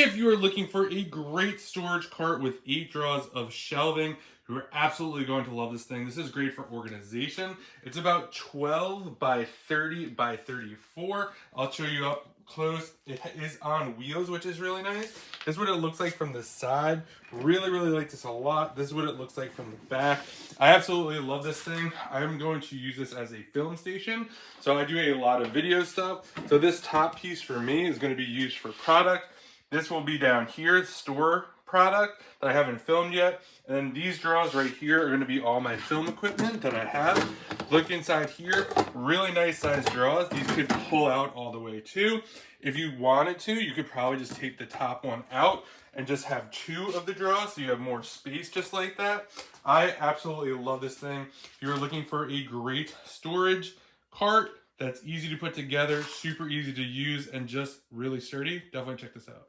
If you are looking for a great storage cart with 8 drawers of shelving, you are absolutely going to love this thing. This is great for organization. It's about 12 by 30 by 34. I'll show you up close. It is on wheels, which is really nice. This is what it looks like from the side. Really like this a lot. This is what it looks like from the back. I absolutely love this thing. I'm going to use this as a film station. So I do a lot of video stuff. So this top piece for me is going to be used for product. This will be down here, store product that I haven't filmed yet. And then these drawers right here are going to be all my film equipment that I have. Look inside here, really nice size drawers. These could pull out all the way too. If you wanted to, you could probably just take the top one out and just have 2 of the drawers so you have more space just like that. I absolutely love this thing. If you're looking for a great storage cart that's easy to put together, super easy to use, and just really sturdy, definitely check this out.